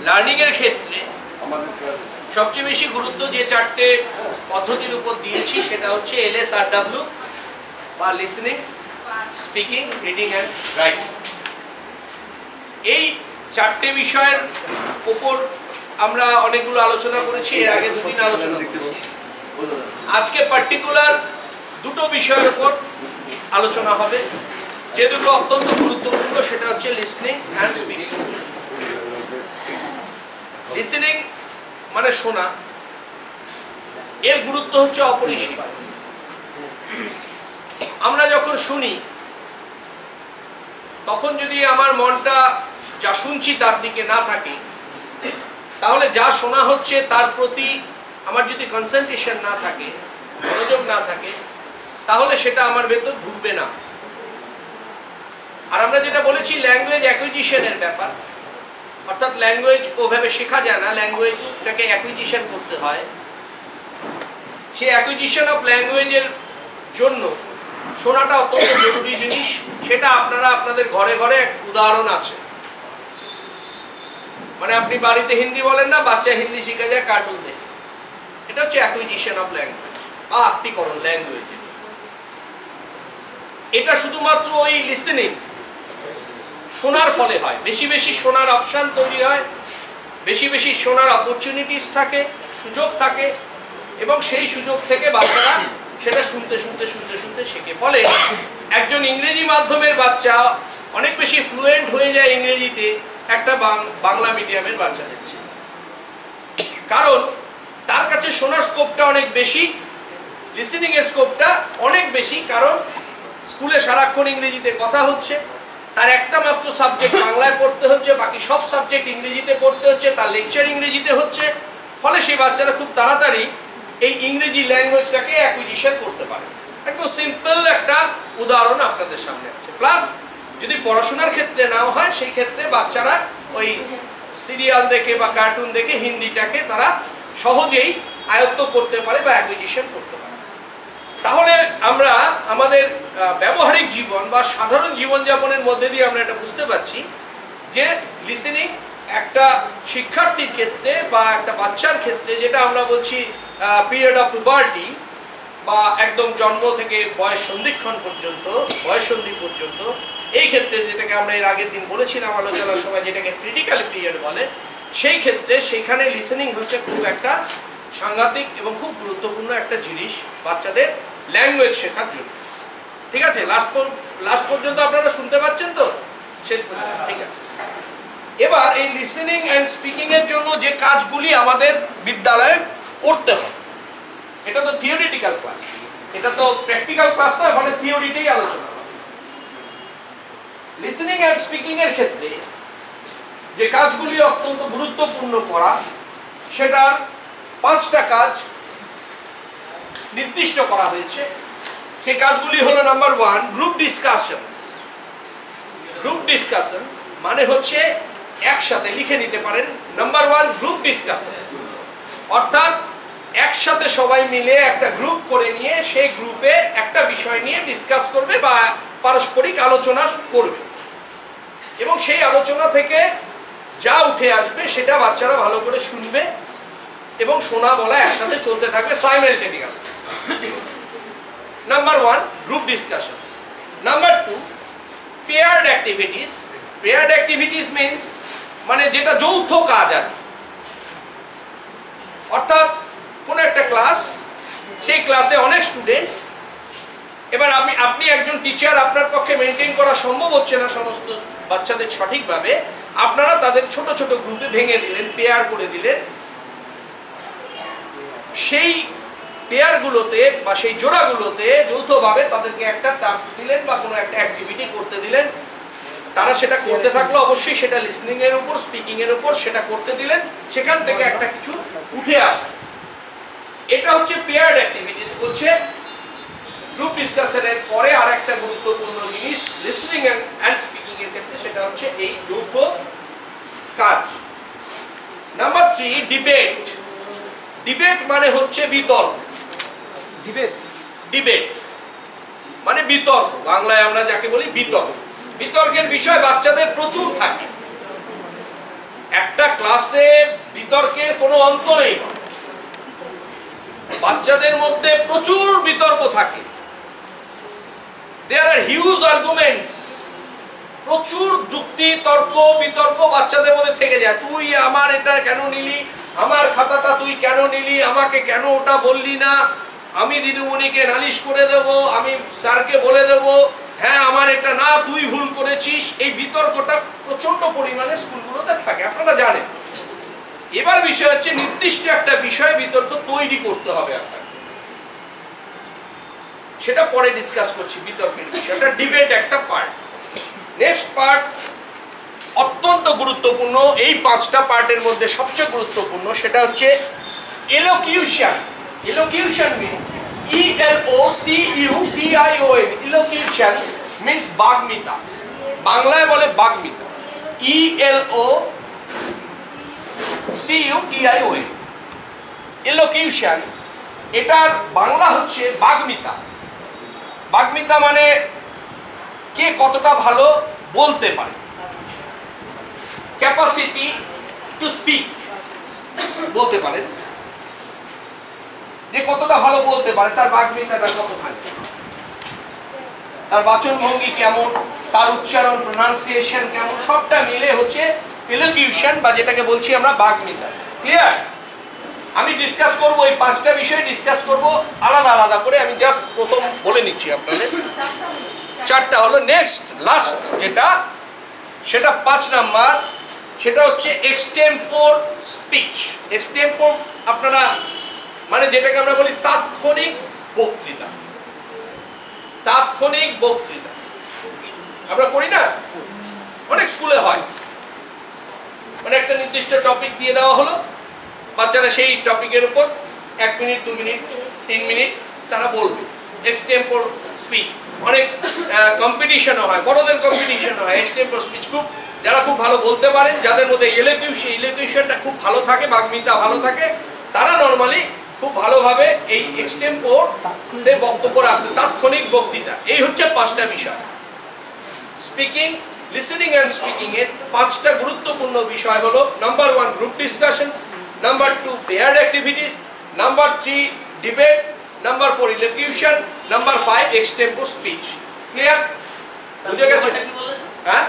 Learning এর ক্ষেত্রে সবচেয়ে বেশি গুরুত্ব যে চারটে পদ্ধতির উপর দিয়েছি সেটা হচ্ছে LSRW বা listening, speaking, reading and writing. এই চারটে বিষয়ের উপর আমরা অনেকগুলো আলোচনা করেছি, এর আগে দুদিন আলোচনা করেছি। আজকে পার্টিকুলার দুটো বিষয়ের উপর আলোচনা হবে, যে দুটো অত্যন্ত গুরুত্বপূর্ণ, সেটা হচ্ছে লিসেনিং অ্যান্ড স্পিকিং। লিসেনিং মানে শোনা, এর গুরুত্ব হচ্ছে অপরিসীম। আমরা যখন শুনি তখন যদি আমার মনটা যা শুনছি তার দিকে না থাকে, তাহলে যা শোনা হচ্ছে তার প্রতি আমার যদি কনসেন্ট্রেশন না থাকে, মনোযোগ না থাকে, তাহলে সেটা আমার ভেতর ঢুকবে না। আর আমরা যেটা বলেছি ল্যাঙ্গুয়েজ অ্যাকুইজিশনের ব্যাপার, অর্থাৎ ল্যাঙ্গুয়েজ ওভাবে শেখা যায় না, ল্যাঙ্গুয়েজটাকে অ্যাকুইজিশন করতে হয়। সেই অ্যাকুইজিশন অফ ল্যাঙ্গুয়েজের জন্য শোনাটা অত্যন্ত জরুরি জিনিস। সেটা আপনারা আপনাদের ঘরে ঘরে এক উদাহরণ আছে। মানে আপনি বাড়িতে হিন্দি বলেন না, বাচ্চা হিন্দি শিখে যায় কার্টুন দেখে। এটা হচ্ছে অ্যাকুইজিশন অফ ল্যাঙ্গুয়েজ বা আত্মীকরণ ল্যাঙ্গুয়েজ। এটা শুধুমাত্র ওই লিসেনিং, শোনার ফলে হয়। বেশি বেশি শোনার অপশন তৈরি হয়, বেশি বেশি শোনার অপরচুনিটিস থাকে, সুযোগ থাকে, এবং সেই সুযোগ থেকে বাচ্চারা সেটা শুনতে শুনতে শুনতে শুনতে শেখে। ফলে একজন ইংরেজি মাধ্যমের বাচ্চা অনেক বেশি ফ্লুয়েন্ট হয়ে যায় ইংরেজিতে একটা বাংলা মিডিয়ামের বাচ্চাদের চেয়ে। কারণ তার কাছে শোনার স্কোপটা অনেক বেশি, লিসেনিং এর স্কোপটা অনেক বেশি। কারণ স্কুলে সারাক্ষণ ইংরেজিতে কথা হচ্ছে, তার একটা মাত্র সাবজেক্ট বাংলায় পড়তে হচ্ছে, বাকি সব সাবজেক্ট ইংরেজিতে পড়তে হচ্ছে, তার লেকচার ইংরেজিতে হচ্ছে। ফলে সেই বাচ্চারা খুব তাড়াতাড়ি এই ইংরেজি ল্যাঙ্গুয়েজটাকে অ্যাকুইজিশন করতে পারে। একদম সিম্পল একটা উদাহরণ আপনাদের সামনে আছে। প্লাস যদি পড়াশোনার ক্ষেত্রে নাও হয়, সেই ক্ষেত্রে বাচ্চারা ওই সিরিয়াল দেখে বা কার্টুন দেখে হিন্দিটাকে তারা সহজেই আয়ত্ত করতে পারে বা অ্যাকুইজিশন করতে পারে। তাহলে আমরা আমাদের ব্যবহারিক জীবন বা সাধারণ জীবনযাপনের মধ্যে দিয়ে আমরা এটা বুঝতে পারছি যে লিসেনিং একটা শিক্ষার্থীর ক্ষেত্রে বা একটা বাচ্চার ক্ষেত্রে, যেটা আমরা বলছি পিরিয়ড অফ পিউবার্টি বা একদম জন্ম থেকে বয়স সন্ধিক্ষণ পর্যন্ত, বয়ঃসন্ধি পর্যন্ত, এই ক্ষেত্রে যেটাকে আমরা এর আগের দিন বলেছিলাম আলোচনার সময়, যেটাকে ক্রিটিক্যাল পিরিয়ড বলে, সেই ক্ষেত্রে সেখানে লিসেনিং হচ্ছে খুব একটা সাংঘাতিক এবং খুব গুরুত্বপূর্ণ একটা জিনিস বাচ্চাদের ল্যাঙ্গুয়েজ শেখার জন্য। ঠিক আছে, লাস্ট পর্যন্ত আপনারা শুনতে পাচ্ছেন তো? শেষ পর্যন্ত ঠিক আছে। এবার এই লিসেনিং অ্যান্ড স্পিকিং এর জন্য যে কাজগুলি আমাদের বিদ্যালয়ে করতে হয়, এটা তো থিওরিটিক্যাল ক্লাস, এটা তো প্র্যাকটিক্যাল ক্লাস নয়, ফলে থিওরিটাই আলোচনা হয়। লিসেনিং অ্যান্ড স্পিকিং এর ক্ষেত্রে যে কাজগুলি অত্যন্ত গুরুত্বপূর্ণ করা, সেটার 5টা কাজ নির্দিষ্ট করা হয়েছে। সেই কাজগুলি হলো, number 1, group discussions. Group discussions মানে হচ্ছে একসাথে লিখে নিতে পারেন, নাম্বার 1 গ্রুপ ডিসকাশন, অর্থাৎ একসাথে সবাই মিলে একটা গ্রুপ করে নিয়ে সেই গ্রুপে একটা বিষয় নিয়ে ডিসকাস করবে বা পারস্পরিক আলোচনা করবে, এবং সেই আলোচনা থেকে যা উঠে আসবে সেটা বাচ্চারা ভালো করে শুনবে এবং শোনা বলা একসাথে চলতে থাকবে simultaneously. Number 1 group discussion. Number 2 paired activities. Paired activities means মানে যেটা যৌথ কাজ আর, অর্থাৎ কোন একটা ক্লাস, সেই ক্লাসে অনেক স্টুডেন্ট, এবার আপনি একজন টিচার, আপনার পক্ষে মেনটেন করা সম্ভব হচ্ছে না সমস্ত বাচ্চাদের সঠিকভাবে, আপনারা তাদের ছোট ছোট গ্রুপে ভেঙে দিলেন, পেয়ার করে দিলেন। সেই পেয়ারগুলোতে বা সেই জোড়াগুলোতে যৌথভাবে তাদেরকে একটা টাস্ক দিলেন বা কোনো একটা অ্যাক্টিভিটি করতে দিলেন। তারা সেটা করতে থাকলো, অবশ্যই সেটা লিসেনিং এর উপর, স্পিকিং এর উপর সেটা করতে দিলেন, সেখান থেকে একটা কিছু উঠে আসে। এটা হচ্ছে পেয়ার্ড অ্যাক্টিভিটিস বলছে। গ্রুপ ডিসকাশনের পরে আর একটা গুরুত্বপূর্ণ জিনিস লিসেনিং অ্যান্ড স্পিকিং এর ক্ষেত্রে, সেটা হচ্ছে এই যৌথ কাজ। Number 3 debate. ডিবেট মানে হচ্ছে বিতর্ক। ডিবেট মানে বিতর্ক, বাংলায় আমরা যাকে বলি বিতর্ক। বিতর্কের বিষয় বাচ্চাদের প্রচুর থাকে, একটা ক্লাসে বিতর্কের কোনো অন্ত নেই, বাচ্চাদের মধ্যে প্রচুর বিতর্ক থাকে। There are huge arguments, প্রচুর যুক্তি তর্ক বিতর্ক বাচ্চাদের মধ্যে থেকে যায়। তুই আমার এটা কেন নিলি, আমার খাতাটা তুই কেন নিলি, আমাকে কেন ওটা বললি না, আমি দিদিমণিকে নালিশ করে দেব, আমি স্যারকে বলে দেব, হ্যাঁ আমার এটা না, তুই ভুল করেছিস। এই বিতর্কটা প্রচন্ড পরিমাণে স্কুলগুলোতে থাকে, আপনারা জানেন। এবার বিষয় হচ্ছে নির্দিষ্ট একটা বিষয় বিতর্ক তৈরি করতে হবে আপনাকে, সেটা পরে ডিসকাস করছি। বিতর্কের বিষয়টা ডিবেট একটা পার্ট। নেক্সট পার্ট অত্যন্ত গুরুত্বপূর্ণ, এই 5টা পার্টের মধ্যে সবচেয়ে গুরুত্বপূর্ণ, সেটা হচ্ছে এলোকিউশন। এলোকিউশন মিন্স ELOCUTION, এলোকিউশন মিন্স বাগ্মিতা, বাংলায় বলে বাগ্মিতা। ELOCUTION, এলোকিউশন, এটার বাংলা হচ্ছে বাগ্মিতা। বাগ্মিতা মানে কে কতটা ভালো বলতে পারে, ক্যাপাসিটি টু স্পিক, বলতে পারেন যে কতটা ভালো বলতে পারে, তার বাগ্মিতাটা কতখানি, তার বাচনভঙ্গি কেমন, তার উচ্চারণ প্রোনাউন্সিয়েশন কেমন, সবটা মিলে হচ্ছে এলোকিউশন, বা যেটাকে বলছি আমরা বাগ্মিতা। ক্লিয়ার? আমি ডিসকাস করব, এই 5টা বিষয় ডিসকাস করব আলাদা আলাদা করে। আমি জাস্ট প্রথম বলে নিচ্ছি আপনাদের, 4টা হলো। নেক্সট লাস্ট যেটা, সেটা 5 নাম্বার, সেটা হচ্ছে এক্সটেম্পোর স্পিচ। এক্সটেম্পোর আপনারা মানে যেটাকে আমরা বলি তাৎক্ষণিক বক্তৃতা। তাৎক্ষণিক বক্তৃতা আমরা করি না, অনেক স্কুলে হয়, মানে একটা নির্দিষ্ট টপিক দিয়ে দেওয়া হলো, বাচ্চারা সেই টপিকের উপর 1 মিনিট 2 মিনিট 3 মিনিট তারা বলবে। এক্সটেম্পোর স্পিচ অনেক কম্পিটিশনও হয়, বড়দের কম্পিটিশনও হয়। এক্সটেম্পোর স্পিচ খুব যারা খুব ভালো বলতে পারেন, যাদের মধ্যে এলোকিউশনটা খুব ভালো থাকে, বাগ্মিতা ভালো থাকে, তারা নর্মালি খুব ভালোভাবে এই এক্সটেম্পোরে বক্তব্য রাখতে, তাৎক্ষণিক বক্তৃতা। এই হচ্ছে 5টা বিষয়। স্পিকিং, লিসেনিং অ্যান্ড স্পিকিং এর 5টা গুরুত্বপূর্ণ বিষয় হলো: number 1 group discussion, number 2 paired activities, number 3 debate, number 4 elocution, number 5 extempore speech. Clear? বুঝে গেছেন? হ্যাঁ,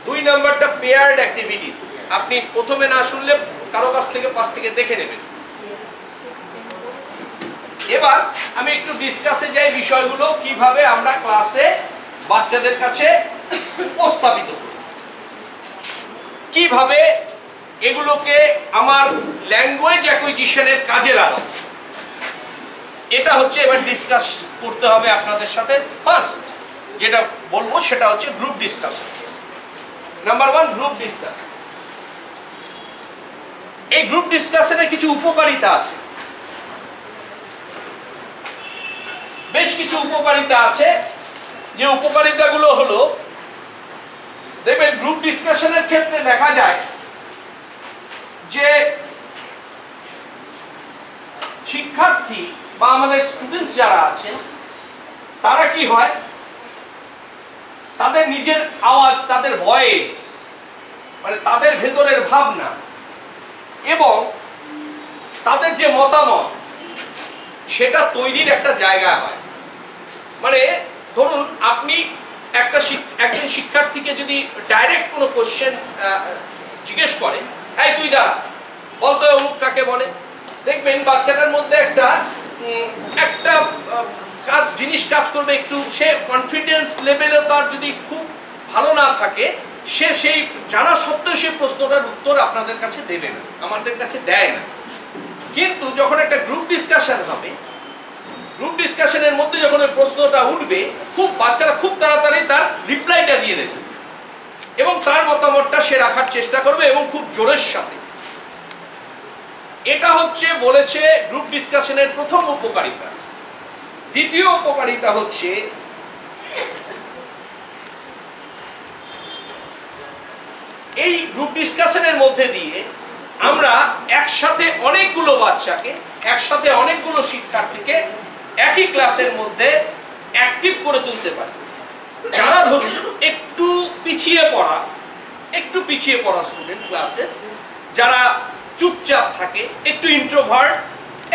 2 নাম্বারটা পেয়ার্ড অ্যাক্টিভিটিস। আপনি প্রথমে না শুনলে কারো কাছ থেকে 5 থেকে দেখে নেবেন। এবার আমি একটু ডিসকাসে যাই বিষয়গুলো, কিভাবে আমরা ক্লাসে বাচ্চাদের কাছে উপস্থাপিত করি, কিভাবে এগুলোকে আমার ল্যাঙ্গুয়েজ অ্যাকুইজিশনের কাজে লাগাবো, এটা হচ্ছে এবার ডিসকাস করতে হবে আপনাদের সাথে। ফার্স্ট যেটা বলবো সেটা হচ্ছে group discussion. Number 1 group discussion. এই গ্রুপ ডিসকাশনের কিছু উপকারিতা আছে, বেশ কিছু উপকারিতা আছে। যে উপকারিতাগুলো হলো, দেখবেন গ্রুপ ডিসকাশনের ক্ষেত্রে দেখা যায় যে শিক্ষার্থী বা আমাদের স্টুডেন্টস যারা আছেন, তারা কি হয়, তাদের নিজের আওয়াজ, তাদের ভয়েস, মানে তাদের ভেতরের ভাবনা এবং তাদের যে মতামত, সেটা তৈরির একটা জায়গা হয়। মানে ধরুন আপনি একজন শিক্ষার্থীকে যদি ডাইরেক্ট কোনো কোশ্চেন জিজ্ঞেস করেন, এই তুই দা বলতো অমুক কাকে বলে, দেখবেন বাচ্চাটার মধ্যে একটা জিনিস কাজ করবে, একটু সে কনফিডেন্স লেভেলে তার যদি খুব ভালো না থাকে, সে সেই জানা সত্ত্বেও সেই প্রশ্নটার উত্তর আপনাদের কাছে দেবে না, আমাদের কাছে দেয় না। কিন্তু যখন একটা গ্রুপ ডিসকাশন হবে, গ্রুপ ডিসকাশনের মধ্যে যখন ওই প্রশ্নটা উঠবে, বাচ্চারা খুব তাড়াতাড়ি তার রিপ্লাইটা দিয়ে দেবে এবং তার মতামতটা সে রাখার চেষ্টা করবে এবং খুব জোরের সাথে। এটা হচ্ছে বলেছে গ্রুপ ডিসকাশনের প্রথম উপকারিতা। দ্বিতীয় উপকারিতা হচ্ছে এই গ্রুপ ডিসকাশনের মধ্যে দিয়ে আমরা একসাথে অনেকগুলো বাচ্চাকে, একসাথে অনেকগুলো শিক্ষার্থীকে একই ক্লাসের মধ্যে অ্যাক্টিভ করে তুলতে পারি। যারা ধরুন একটু পিছিয়ে পড়া স্টুডেন্ট ক্লাসে, যারা চুপচাপ থাকে, একটু ইন্ট্রোভার্ট,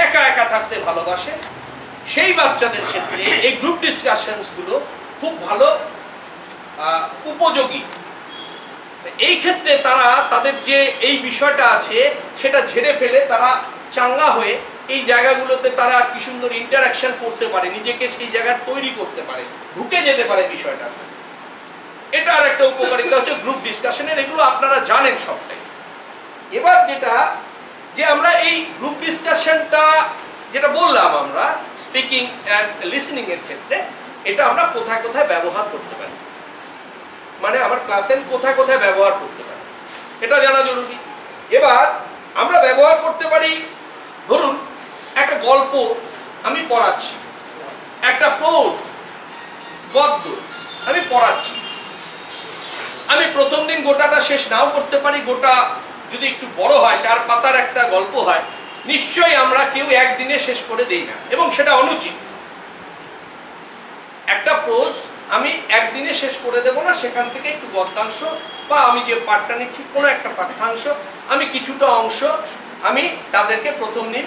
একা একা থাকতে ভালোবাসে, সেই বাচ্চাদের ক্ষেত্রে এই গ্রুপ ডিসকাশনসগুলো খুব ভালো উপযোগী। এই ক্ষেত্রে তারা তাদের যে এই বিষয়টা আছে সেটা ঝেড়ে ফেলে তারা চাঙ্গা হয়ে এই জায়গাগুলোতে তারা কি সুন্দর ইন্টারাকশন করতে পারে, নিজেকে সেই জায়গায় তৈরি করতে পারে, ঢুকে যেতে পারে বিষয়টা। এটা আর একটা উপকারিতা হচ্ছে গ্রুপ ডিসকাশনের, এগুলো আপনারা জানেন সবটাই। এবার যেটা যে আমরা এই গ্রুপ ডিসকাশনটা যেটা বললাম আমরা স্পিকিং অ্যান্ড লিসনিং এর ক্ষেত্রে, এটা আমরা কোথায় কোথায় ব্যবহার করতে পারি, মানে আমার ক্লাসে কোথায় কোথায় ব্যবহার করতে পারি এটা জানা জরুরি। এবার আমরা ব্যবহার করতে পারি, ধরুন একটা গল্প আমি পড়াচ্ছি, একটা প্রোজ গদ্য আমি পড়াচ্ছি, আমি প্রথম দিন গোটাটা শেষ নাও করতে পারি, গোটা যদি একটু বড় হয় 4 পাতার একটা গল্প হয়, নিশ্চয়ই আমরা কেউ একদিনে শেষ করে দেই না, এবং সেটা অনুচিত। একটা প্রোজ আমি একদিনে শেষ করে দেব না, সেখান থেকে একটু গদ্যাংশ বা আমি যে পাঠটা নিচ্ছি কোনো একটা পাঠ্যাংশ, আমি কিছুটা অংশ আমি তাদেরকে প্রথম দিন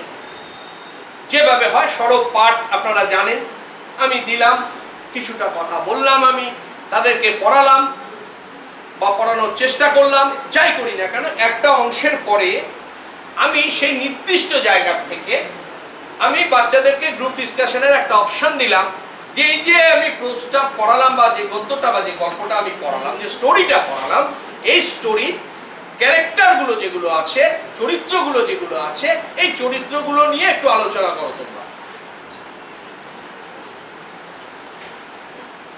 যেভাবে হয় সরব পাঠ আপনারা জানেন, আমি দিলাম, কিছুটা কথা বললাম, আমি তাদেরকে পড়ালাম বা পড়ানোর চেষ্টা করলাম, যাই করি না কেন একটা অংশের পরে আমি সেই নির্দিষ্ট জায়গা থেকে আমি বাচ্চাদেরকে গ্রুপ ডিসকাশনের একটা অপশন দিলাম যে এই যে আমি প্রোজটা পড়ালাম বা যে গদ্যটা বা যে গল্পটা আমি পড়ালাম, যে স্টোরিটা পড়ালাম, এই স্টোরির ক্যারেক্টারগুলো যেগুলো আছে, চরিত্রগুলো যেগুলো আছে, এই চরিত্রগুলো নিয়ে একটু আলোচনা করো তোমরা।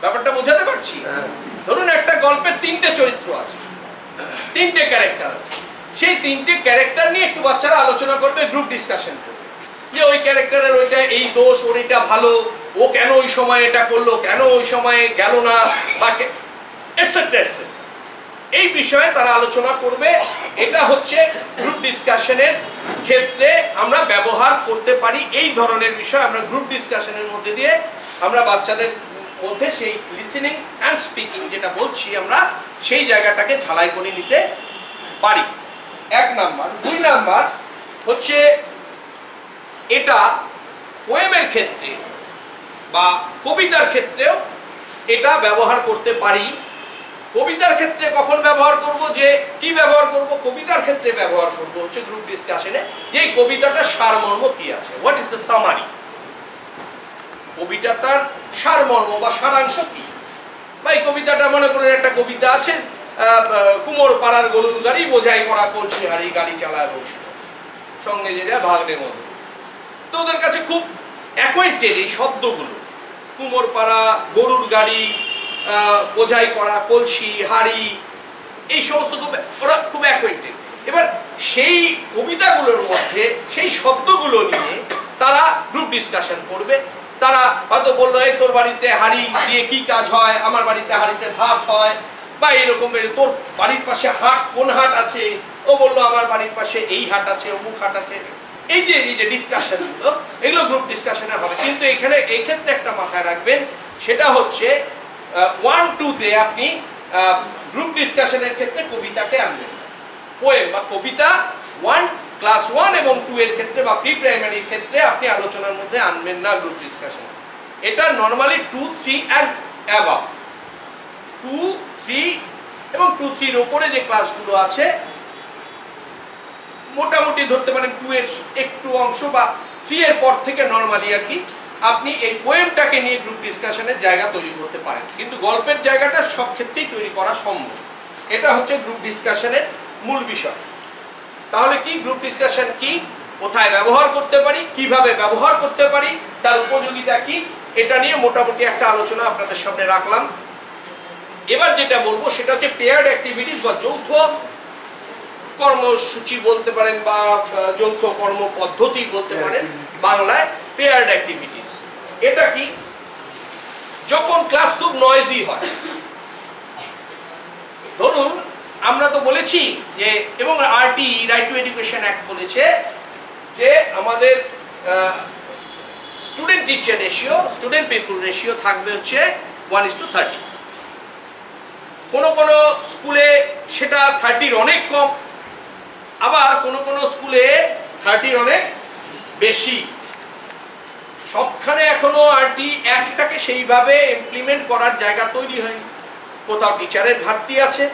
ব্যাপারটা বোঝাতে পারছি? ধরুন একটা গল্পের 3টে চরিত্র আছে, 3টে ক্যারেক্টার আছে, সেই 3টে ক্যারেক্টার নিয়ে একটু বাচ্চারা আলোচনা করবে, গ্রুপ ডিসকাশন করবে, যে ওই ক্যারেক্টারের ওইটা এই দোষ, ওর এটা ভালো, ও কেন ওই সময় এটা করলো, কেন ওই সময় গেল না, বা এটসেট্রা এটসেট্রা, এই বিষয়ে তারা আলোচনা করবে। এটা হচ্ছে গ্রুপ ডিসকাশনের ক্ষেত্রে আমরা ব্যবহার করতে পারি, এই ধরনের বিষয় আমরা গ্রুপ ডিসকাশনের মধ্যে দিয়ে আমরা বাচ্চাদের মধ্যে সেই লিসেনিং অ্যান্ড স্পিকিং যেটা বলছি আমরা সেই জায়গাটাকে ঝালাই করে নিতে পারি। 1 নাম্বার। 2 নাম্বার হচ্ছে এটা পোয়েমের ক্ষেত্রে বা কবিতার ক্ষেত্রেও এটা ব্যবহার করতে পারি। কবিতার ক্ষেত্রে কখন ব্যবহার করব, যে কি ব্যবহার করব, কবিতার ক্ষেত্রে ব্যবহার করব হচ্ছে গ্রুপ ডিসকাশনে, যে এই কবিতাটার সারমর্ম কি আছে, হোয়াট ইজ দ্য সামারি, কবিতাটার সারমর্ম বা সারাংশ কি। বা এই কবিতাটা মনে করেন একটা কবিতা আছে, কুমোর পাড়ার গরুর গাড়ি বোঝাই করা কলসি হাড়ি গাড়ি চালায় বসে সঙ্গে যে যায় ভাগ্নের মতো, তো ওদের কাছে খুব অ্যাকোয়েন্টেড এই শব্দগুলো, কুমোর পাড়া, গরুর গাড়ি, বোঝাই করা কলসি হাড়ি, এই সমস্ত ওরা খুব অ্যাকোয়েন্টেড। এবার সেই কবিতাগুলোর মধ্যে সেই শব্দগুলো নিয়ে তারা গ্রুপ ডিসকাশন করবে। তারা হয়তো বললো এই তোর বাড়িতে হাড়ি দিয়ে কি কাজ হয়, আমার বাড়িতে হাড়িতে ভাত হয়, বা এরকম তোর বাড়ির পাশে হাট কোন হাট আছে, ও বললো আমার বাড়ির পাশে এই হাট আছে, অমুক হাট আছে। এই যে ডিসকাশনগুলো, এগুলো গ্রুপ ডিসকাশনে হবে। কিন্তু এখানে এই ক্ষেত্রে একটা মাথায় রাখবেন, সেটা হচ্ছে 1-2-তে আপনি গ্রুপ ডিসকাশনের ক্ষেত্রে কবিতাকে আনবেন, পোয়েম বা কবিতা ক্লাস 1 এবং 2 এর ক্ষেত্রে বা প্রি প্রাইমারির ক্ষেত্রে আপনি আলোচনার মধ্যে আনবেন না গ্রুপ ডিসকাশন। এটা নর্মালি 2, 3 অ্যান্ড অ্যাবাভ, 2, 3 এবং 2, 3-র উপরে যে ক্লাসগুলো আছে, মোটামুটি ধরতে পারেন 2 এর একটু অংশ বা 3 এর পর থেকে নর্মালি আর কি আপনি এই পোয়েমটাকে নিয়ে গ্রুপ ডিসকাশনের জায়গা তৈরি করতে পারেন। কিন্তু গল্পের জায়গাটা সব ক্ষেত্রেই তৈরি করা সম্ভব। এটা হচ্ছে গ্রুপ ডিসকাশনের মূল বিষয়। তাহলে কি গ্রুপ ডিসকাশন কি, কোথায় ব্যবহার করতে পারি, কিভাবে ব্যবহার করতে পারি, তার উপযোগিতা কি, এটা নিয়ে মোটামুটি একটা আলোচনা আপনাদের সামনে রাখলাম। এবার যেটা বলবো সেটা হচ্ছে পেয়ার্ড অ্যাক্টিভিটিস বা যৌথ কর্মসূচি বলতে পারেন বা যৌথ কর্ম পদ্ধতি বলতে পারেন, বাংলায় পেয়ার্ড অ্যাক্টিভিটিস। এটা কি, যখন ক্লাস খুব নয়েজি হয়, ধরুন আমরা তো বলেছি যে, এবং RT right two education act বলেছে যে আমাদের student teacher ratio, student people ratio থাকবে হচ্ছে 1:30। কোনো কোনো স্কুলে সেটা 30-র অনেক কম, আবার কোনো কোনো স্কুলে 30-র অনেক বেশি। সবখানে এখনো আরটি একটাকে সেইভাবে ইমপ্লিমেন্ট করার জায়গা তৈরি হয়নি। কোথাও টিচারের ঘাটতি আছে,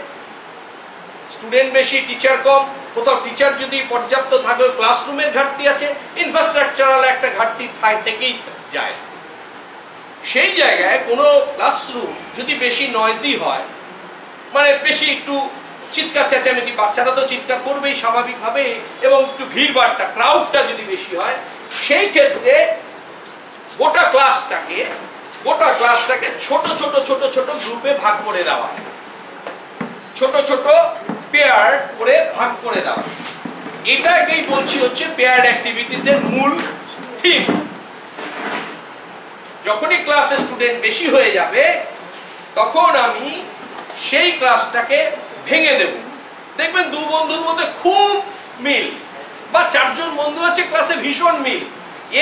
স্টুডেন্ট বেশি টিচার কম, কোথাও টিচার যদি পর্যাপ্ত থাকে ক্লাসরুমের ঘাটতি আছে, ইনফ্রাস্ট্রাকচারাল একটা ঘাটতি থেকেই যায়। সেই জায়গায় কোনো ক্লাসরুম যদি বেশি নয়েজি হয়, মানে বেশি একটু চিৎকার চেঁচামেচি, বাচ্চারা তো চিৎকার করবেই স্বাভাবিকভাবে, এবং একটু ভিড়ভাড়টা ক্রাউডটা যদি বেশি হয়, সেই ক্ষেত্রে গোটা ক্লাসটাকে ছোট ছোট ছোট ছোট গ্রুপে ভাগ করে দেওয়া, ছোট ছোট পেয়ার করে ভাগ করে দেওয়া। এটাকেই বলছি হচ্ছে পেয়ার্ড অ্যাক্টিভিটিসের মূল থিম। যখনই ক্লাসে স্টুডেন্ট বেশি হয়ে যাবে তখন আমি সেই ক্লাসটাকে ভেঙে দেব। দেখবেন দু বন্ধুর মধ্যে খুব মিল, বা 4 জন বন্ধু আছে ক্লাসে ভীষণ মিল,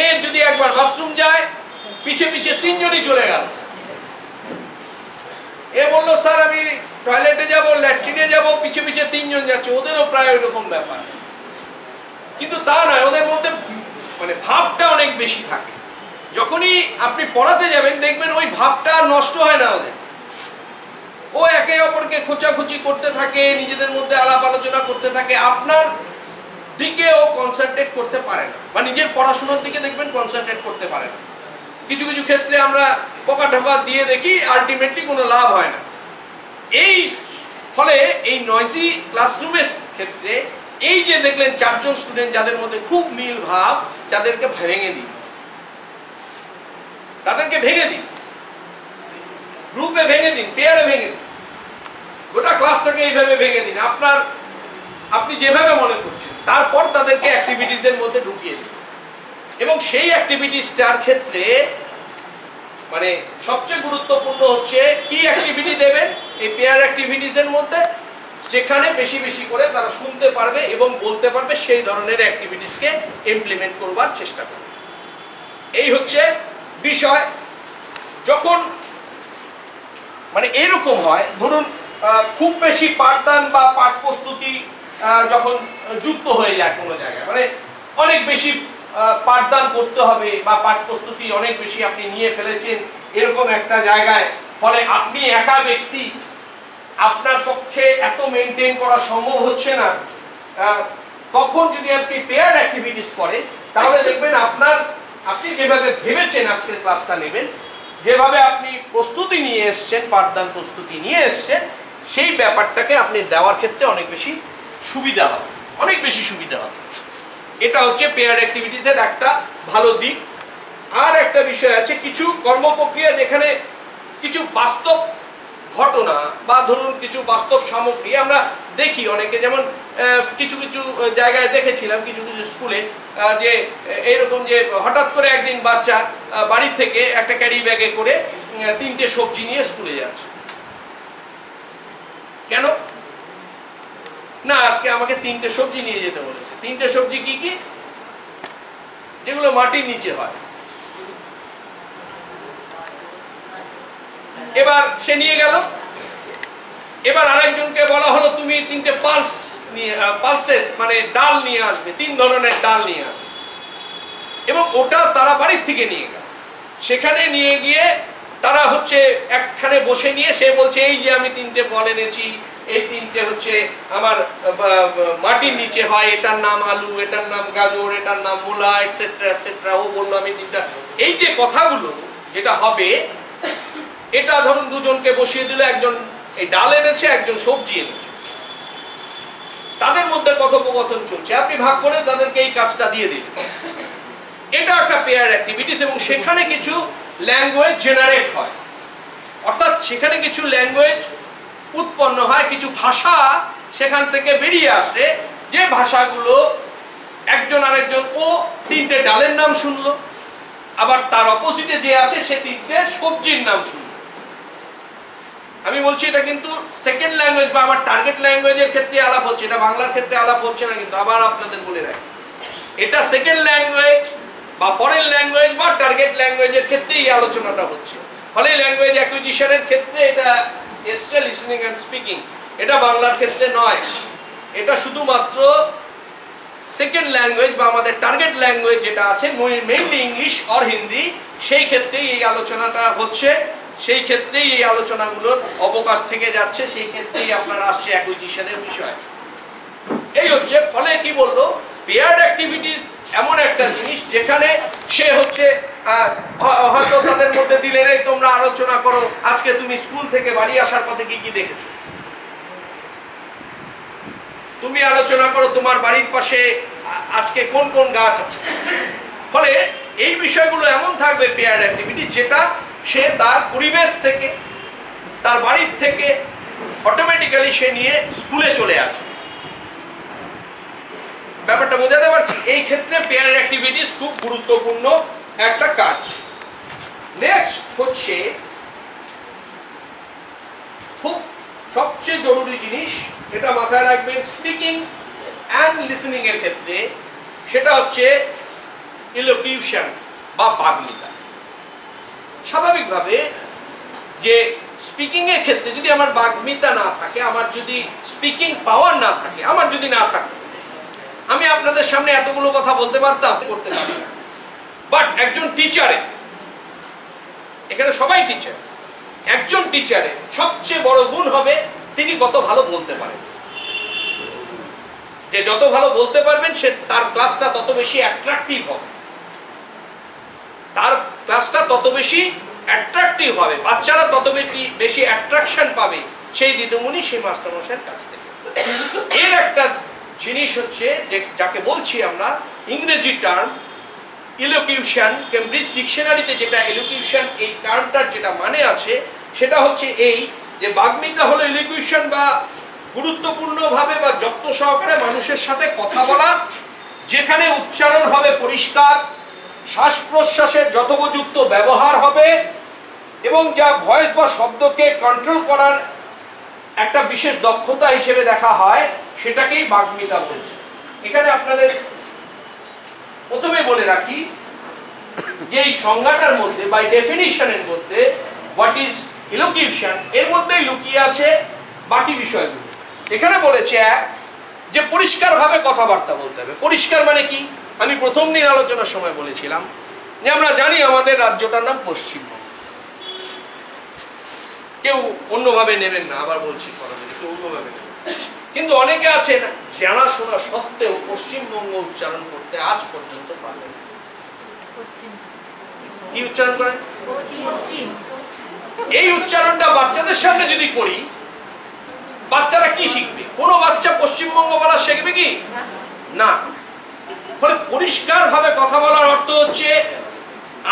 এ যদি একবার বাথরুম যায় পিছে পিছে 3 জনই চলে গেল। এ বললো স্যার আমি টয়লেটে যাব, ল্যাট্রিনে যাব, পিছে পিছে 3 জন যাচ্ছে। ওদেরও প্রায় ওইরকম ব্যাপার, কিন্তু তা নয়, ওদের মধ্যে মানে ভাবটা অনেক বেশি থাকে। যখনই আপনি পড়াতে যাবেন দেখবেন ওই ভাবটা নষ্ট হয় না ওদের, ও একে অপরকে খোঁচাখুচি করতে থাকে, নিজেদের মধ্যে আলাপ আলোচনা করতে থাকে, আপনার দিকে ও কনসেন্ট্রেট করতে পারে না, বা নিজের পড়াশোনার দিকে দেখবেন কনসেন্ট্রেট করতে পারে না। কিছু কিছু ক্ষেত্রে আমরা পোকা ঢোকা দিয়ে দেখি, আলটিমেটলি কোনো লাভ হয় না। এই ফলে এই নয়েজি ক্লাসরুমের ক্ষেত্রে এই যে দেখলেন 4 জন স্টুডেন্ট যাদের মধ্যে খুব মিল ভাব, যাদেরকে ভেঙে দিন, তাদেরকে ভেঙে দিন, গ্রুপে ভেঙে দিন, পেয়ারে ভেঙে দিন, গোটা ক্লাসটাকে এইভাবে ভেঙে দিন আপনি যেভাবে মনে করছেন। তারপর তাদেরকে অ্যাক্টিভিটিসের মধ্যে ঢুকিয়ে দিন, এবং সেই অ্যাক্টিভিটিসটার ক্ষেত্রে মানে সবচেয়ে গুরুত্বপূর্ণ হচ্ছে কি অ্যাক্টিভিটি দেবেন এই পেয়ার অ্যাক্টিভিটিসের মধ্যে, যেখানে বেশি বেশি করে তারা শুনতে পারবে এবং বলতে পারবে, সেই ধরনের অ্যাক্টিভিটিসকে ইমপ্লিমেন্ট করবার চেষ্টা করবে। এই হচ্ছে বিষয়। যখন মানে এরকম হয়, ধরুন খুব বেশি পাঠদান বা পাঠ প্রস্তুতি যখন যুক্ত হয়ে যায় কোনো জায়গায়, মানে অনেক বেশি পাঠদান করতে হবে বা পাঠ প্রস্তুতি অনেক বেশি আপনি নিয়ে ফেলেছেন এরকম একটা জায়গায়, ফলে আপনি একা ব্যক্তি, আপনার পক্ষে এত মেনটেন করা সম্ভব হচ্ছে না, তখন যদি আপনি পেয়ার্ড অ্যাক্টিভিটিস করেন তাহলে দেখবেন আপনি যেভাবে ভেবেছেন আজকের ক্লাসটা নেবেন, যেভাবে আপনি প্রস্তুতি নিয়ে এসছেন, পাঠদান প্রস্তুতি নিয়ে এসছেন, সেই ব্যাপারটাকে আপনি দেওয়ার ক্ষেত্রে অনেক বেশি সুবিধা হবে, অনেক বেশি সুবিধা হবে। এটা হচ্ছে পেয়ার অ্যাক্টিভিটিসের একটা ভালো দিক। আর একটা বিষয় আছে, কিছু কর্মপ্রক্রিয়া যেখানে কিছু বাস্তব ঘটনা বা ধরুন কিছু বাস্তব সামগ্রী আমরা দেখি অনেকে, যেমন কিছু কিছু জায়গায় দেখেছিলাম কিছু কিছু স্কুলে, যে এইরকম যে হঠাৎ করে একদিন বাচ্চা বাড়ি থেকে একটা ক্যারি ব্যাগে করে 3টে সবজি নিয়ে স্কুলে যাচ্ছে। কেন না, আজকে আমাকে 3টে সবজি নিয়ে যেতে বলেছে। 3টে সবজি কি কি? যেগুলো মাটির নিচে হয়। এবার সে নিয়ে গেল, এবার আরেকজনকে বলা হলো তুমি 3টে পালসেস মানে ডাল নিয়ে আসবে, 3 ধরনের ডাল নিয়ে আসবে, এবং ওটা তারা বাড়ির থেকে নিয়ে গেল। সেখানে নিয়ে গিয়ে তারা হচ্ছে একখানে বসে নিয়ে সে বলছে এই যে আমি 3টে ফল এনেছি, এই 3টে হচ্ছে আমার মাটির নিচে হয়, এটার নাম আলু, এটার নাম গাজর, এটার নাম মূলা, এটসেট্রা এটসেট্রা। ও বললো আমি 3টা। এই যে কথাগুলো যেটা হবে, এটা ধরুন দুজনকে বসিয়ে দিল, একজন এই ডাল এনেছে, একজন সবজি এনেছে, তাদের মধ্যে কথোপকথন চলছে, আপনি ভাগ করে তাদেরকে এই কাজটা দিয়ে দিলেন। এটা একটা পেয়ার অ্যাক্টিভিটিস, এবং সেখানে কিছু ল্যাঙ্গুয়েজ জেনারেট হয়, অর্থাৎ সেখানে কিছু ল্যাঙ্গুয়েজ উৎপন্ন হয়, কিছু ভাষা সেখান থেকে বেরিয়ে আসে, যে ভাষাগুলো একজন আরেকজন, ও 3টে ডালের নাম শুনলো, আবার তার অপোজিটে যে আছে সে 3টে সবজির নাম শুনলো। আমি বলছি এটা কিন্তু সেকেন্ড ল্যাঙ্গুয়েজ বা আমার টার্গেট ল্যাঙ্গুয়েজের ক্ষেত্রে আলাপ হচ্ছে, এটা বাংলার ক্ষেত্রে আলাপ হচ্ছে না। কিন্তু আবার আপনাদের বলে রাখি, এটা সেকেন্ড ল্যাঙ্গুয়েজ বা ফরেন ল্যাঙ্গুয়েজ বা টার্গেট ল্যাঙ্গুয়েজের ক্ষেত্রে এই আলোচনাটা হচ্ছে। ফলে ল্যাঙ্গুয়েজ অ্যাকুইজিশনের ক্ষেত্রে এটা এসছে লিসনিং অ্যান্ড স্পিকিং, এটা বাংলার ক্ষেত্রে নয়, এটা শুধুমাত্র সেকেন্ড ল্যাঙ্গুয়েজ বা আমাদের টার্গেট ল্যাঙ্গুয়েজ যেটা আছে মেইনলি ইংলিশ অর হিন্দি, সেই ক্ষেত্রেই এই আলোচনাটা হচ্ছে, সেই ক্ষেত্রেই এই আলোচনাগুলোর অবকাশ থেকে যাচ্ছে, সেই ক্ষেত্রেই আপনার আসছে অ্যাকুইজিশনের বিষয়। এই হচ্ছে ফলে কি বললো, পেয়ার্ড অ্যাক্টিভিটিস এমন একটা জিনিস যেখানে সে হচ্ছে হয়তো তাদের মধ্যে দিলেন এই তোমরা আলোচনা করো আজকে তুমি স্কুল থেকে বাড়ি আসার পথে কি কি দেখেছো, তুমি আলোচনা করো তোমার বাড়ির পাশে আজকে কোন কোন গাছ আছে। ফলে এই বিষয়গুলো এমন থাকবে পেয়ার্ড অ্যাক্টিভিটি যেটা সে তার পরিবেশ থেকে তার বাড়ির থেকে অটোমেটিক্যালি সে নিয়ে স্কুলে চলে আসে। ব্যাপারটা বোঝাতে পারছি? এই ক্ষেত্রে পেয়ার অ্যাক্টিভিটিস খুব গুরুত্বপূর্ণ একটা কাজ। নেক্সট হচ্ছে খুব সবচেয়ে জরুরি জিনিস, এটা মাথায় রাখবেন স্পিকিং অ্যান্ড লিসনিং এর ক্ষেত্রে, সেটা হচ্ছে ইলোকিউশন বা বাগ্মিতা। স্বাভাবিকভাবে যে স্পিকিং এর ক্ষেত্রে যদি আমার বাগ্মিতা না থাকে, আমার যদি স্পিকিং পাওয়ার না থাকে, আমার যদি না থাকে, আমি আপনাদের সামনে এতগুলো কথা বলতে পারতাম, করতে পারি না। বাট একজন টিচারে, এখানে সবাই টিচার, একজন টিচারের সবচেয়ে বড় গুণ হবে তিনি কত ভালো বলতে পারেন। যে যত ভালো বলতে পারবেন সে তার ক্লাসটা তত বেশি অ্যাট্রাকটিভ হবে, তার ক্লাসটা তত বেশি অ্যাট্রাকটিভ হবে, বাচ্চারা তত বেশি অ্যাট্রাকশন পাবে সেই দিদিমণি সেই মাস্টারমশাইয়ের কাছ থেকে। এর একটা জিনিস হচ্ছে যে যাকে বলছি আমরা ইংরেজি টার্ম ইলোকিউশন। কেমব্রিজ ডিকশনারিতে যেটা ইলোকিউশন এই টার্মটার যেটা মানে আছে সেটা হচ্ছে এই যে বাগ্মিতা হলো ইলোকিউশন বা গুরুত্বপূর্ণভাবে বা যত্ন সহকারে মানুষের সাথে কথা বলা, যেখানে উচ্চারণ হবে পরিষ্কার, শ্বাস প্রশ্বাসের যথোপযুক্ত ব্যবহার হবে এবং যা ভয়েস বা শব্দকে কন্ট্রোল করার একটা বিশেষ দক্ষতা হিসেবে দেখা হয়, সেটাকেই বাগ্মিতা বলছে। এখানে আপনাদের প্রথমে বলে রাখি যে এই সংজ্ঞাটার মধ্যে বা ডেফিনিশনের মধ্যে হোয়াট ইজ ইলোকিউশন, এর মধ্যেই লুকিয়ে আছে বাকি বিষয়গুলো। এখানে বলেছে এক যে পরিষ্কারভাবে কথাবার্তা বলতে হবে। পরিষ্কার মানে কি? আমি প্রথম দিন আলোচনার সময় বলেছিলাম যে আমরা জানি আমাদের রাজ্যটার নাম পশ্চিমবঙ্গ, কেউ অন্যভাবে নেবেন না, আবার বলছি কেউ অন্যভাবে নেবেন, কিন্তু অনেকে আছেন জানাশোনা সত্ত্বেও পশ্চিমবঙ্গ উচ্চারণ করতে আজ পর্যন্ত পারবেন। কি উচ্চারণ করেন? এই উচ্চারণটা বাচ্চাদের সামনে যদি করি, বাচ্চারা কি শিখবে? কোনো বাচ্চা পশ্চিমবঙ্গ বলা শিখবে কি? না। ফলে পরিষ্কার ভাবে কথা বলার অর্থ হচ্ছে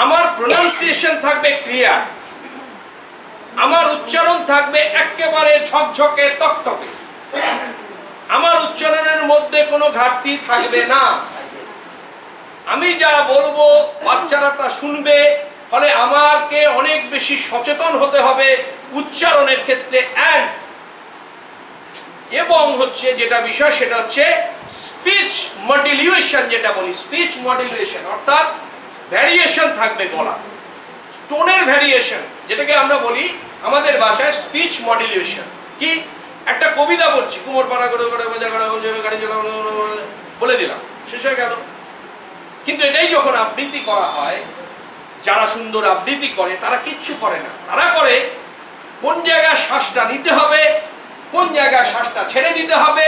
আমার প্রোনাউন্সিয়েশন থাকবে ক্লিয়ার, আমার উচ্চারণ থাকবে একেবারে ঝকঝকে তকতকে, আমার উচ্চারণের মধ্যে কোনো ঘাটতি থাকবে না, আমি যা বলবো বাচ্চারা তা শুনবে। ফলে আমাকে অনেক বেশি সচেতন হতে হবে উচ্চারণের ক্ষেত্রে। এবং হচ্ছে যেটা বিষয় সেটা হচ্ছে স্পিচ মডুলেশন, যেটা বলি স্পিচ মডুলেশন, অর্থাৎ ভ্যারিয়েশন থাকবে গলা, টোনের ভ্যারিয়েশন, যেটাকে আমরা বলি আমাদের ভাষায় স্পিচ মডুলেশন। কি একটা কবিতা বলছি, কুমোর পাড়া করে করে বোঝা করে গাড়ি বলে দিলাম, শেষ হয়ে গেল। কিন্তু এটাই যখন আবৃত্তি করা হয়, যারা সুন্দর আবৃত্তি করে তারা কিচ্ছু করে না, তারা করে কোন জায়গায় শ্বাসটা নিতে হবে, কোন জায়গায় শ্বাসটা ছেড়ে দিতে হবে,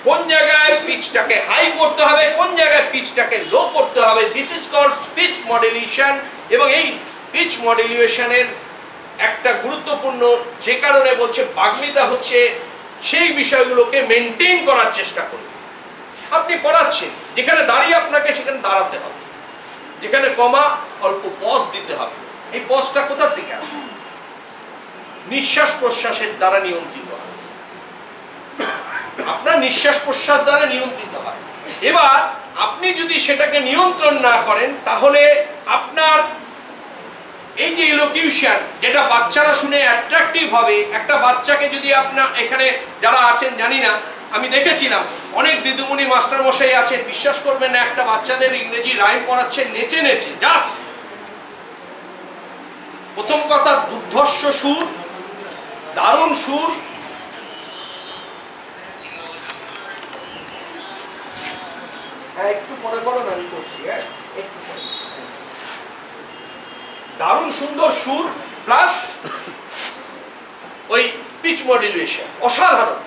কোন জায়গায় পিচটাকে হাই করতে হবে, কোন জায়গায় পিচটাকে লো করতে হবে। This is called speech modulation. এবং এই স্পিচ মডুলেশনের একটা গুরুত্বপূর্ণ যে কারণে বলছে বাগ্মিতা হচ্ছে সেই বিষয়গুলোকে মেনটেন করার চেষ্টা করুন। আপনি পড়াচ্ছেন, যেখানে দাঁড়িয়ে আপনাকে সেখানে দাঁড়াতে হবে, যেখানে কমা অল্প পজ দিতে হবে। এই পজটা কোথা থেকে আসবে? নিঃশ্বাস প্রশ্বাসের দ্বারা নিয়ন্ত্রিত হয়, আপনার নিঃশ্বাস প্রশ্বাস দ্বারা নিয়ন্ত্রিত হয়। এবার আপনি যদি সেটাকে নিয়ন্ত্রণ না করেন তাহলে আপনার এই যে ইলোকিউশন, যেটা বাচ্চারা শুনে অ্যাট্রাকটিভ হবে, একটা বাচ্চাকে যদি আপনার এখানে যারা আছেন জানি না, আমি দেখেছিলাম অনেক দিদিমণি মাস্টার মশাই আছেন, বিশ্বাস করবেন না, একটা বাচ্চাদের ইংরেজি রাইম পড়াচ্ছেন নেচে নেচে, জাস্ট প্রথম কথা দুর্ধর্ষ সুর, দারুণ সুর, একটু পরে পরে আমি করছি, একটু পরে। দারুণ সুন্দর সুর প্লাস ওই পিচ মডুলেশন, অসাধারণ।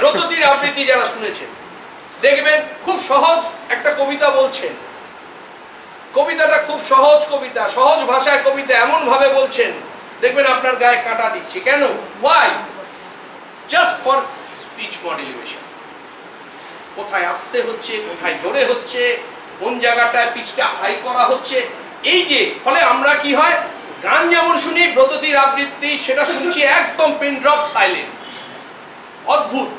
ব্রততীর আবৃত্তি যারা শুনেছেন দেখবেন খুব সহজ একটা কবিতা বলছেন, কবিতাটা খুব সহজ কবিতা, সহজ ভাষায় কবিতা এমন ভাবে বলছেন দেখবেন আপনার গায়ে কাঁটা দিচ্ছে। কেন? Why? Just for speech modulation. কোথায় আসতে হচ্ছে, কোথায় জোরে হচ্ছে, কোন জায়গাটায় পিচটা হাই করা হচ্ছে, এই যে ফলে আমরা কি হয় গান যেমন শুনি ব্রততীর আবৃত্তি সেটা শুনছি একদম পিন ড্রপ সাইলেন্ট। অদ্ভুত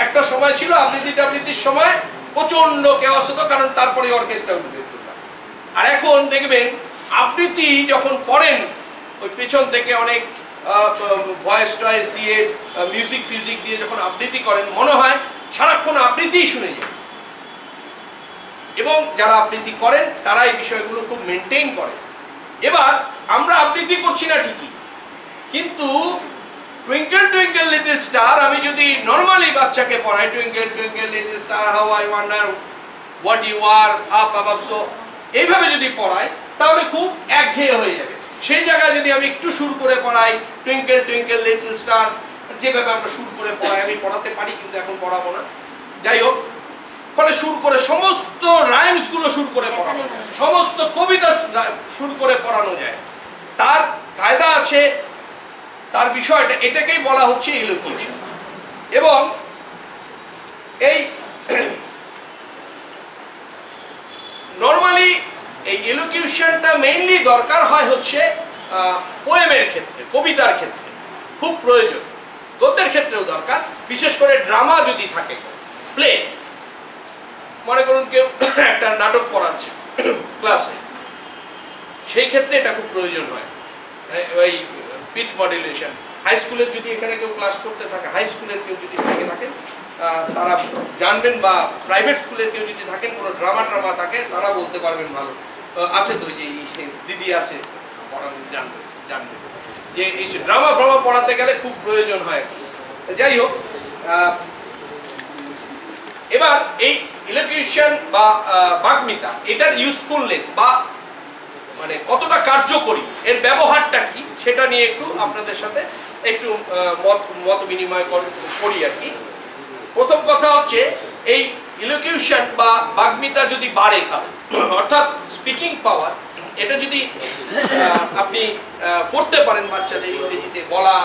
একটা সময় ছিল আবৃত্তির সময় প্রচন্ড কেওয়াস হতো, কারণ তারপরে অর্কেস্ট্রা উঠবে। আর এখন দেখবেন আবৃত্তি যখন করেন ওই পেছন থেকে অনেক ভয়েস টয়েস দিয়ে মিউজিক দিয়ে যখন আবৃত্তি করেন মনে হয় সারাক্ষণ আবৃত্তিই শুনে যায়। এবং যারা আবৃত্তি করেন তারা এই বিষয়গুলো খুব মেনটেন করে। এবার আমরা আবৃত্তি করছি না ঠিকই, কিন্তু টুইঙ্কেল টুইঙ্কেল লিটল স্টার আমি যদি নর্মালি বাচ্চাকে পড়াই, twinkle twinkle little star how I wonder what you are up above so, এইভাবে যদি পড়াই তাহলে খুব একঘেয়ে হয়ে যাবে। সেই জায়গায় যদি আমি একটু সুর করে পড়াই, টুইঙ্কেল টুইঙ্কেল লিটল স্টার, যেভাবে আমরা সুর করে পড়াই, আমি পড়াতে পারি কিন্তু এখন পড়াবো না, যাই হোক, ফলে সুর করে সমস্ত রাইমস গুলো সুর করে পড়ানো যায়, সমস্ত কবিতা সুর করে পড়ানো যায়। তার কায়দা আছে, তার বিষয়টা, এটাকেই বলা হচ্ছে ইলোকিউশন। এবং এই নর্মালি এই ইলোকিউশনটা মেইনলি দরকার হয় হচ্ছে পোয়েমের ক্ষেত্রে, কবিতার ক্ষেত্রে খুব প্রয়োজন, গদ্যের ক্ষেত্রেও দরকার, বিশেষ করে ড্রামা যদি থাকে, প্লে, মনে করুন কেউ একটা নাটক পড়াচ্ছে ক্লাসে, সেই ক্ষেত্রে এটা খুব প্রয়োজন হয় ওই পিচ মডুলেশন। হাই স্কুলের যদি এখানে কেউ ক্লাস করতে থাকে, হাই স্কুলের কেউ যদি থাকেন তারা জানবেন, বা প্রাইভেট স্কুলের কেউ যদি থাকেন কোনো ড্রামা থাকে তারা বলতে পারবেন ভালো। আছে তো যে দিদি আছে পড়ানো, জানবেন যে এই ড্রামা পড়াতে গেলে খুব প্রয়োজন হয়। যাই হোক, এবার এই ইলোকিউশন বা বাগ্মিতা, এটার ইউজফুলনেস বা মানে কতটা কার্যকরী, এর ব্যবহারটা কি, সেটা নিয়ে একটু আপনাদের সাথে একটু মত বিনিময় করি আর কি। প্রথম কথা হচ্ছে এই ইলোকিউশন বা বাগ্মিতা যদি বাড়ে, অর্থাৎ স্পিকিং পাওয়ার, এটা যদি আপনি করতে পারেন বাচ্চাদের ইংরেজিতে বলা,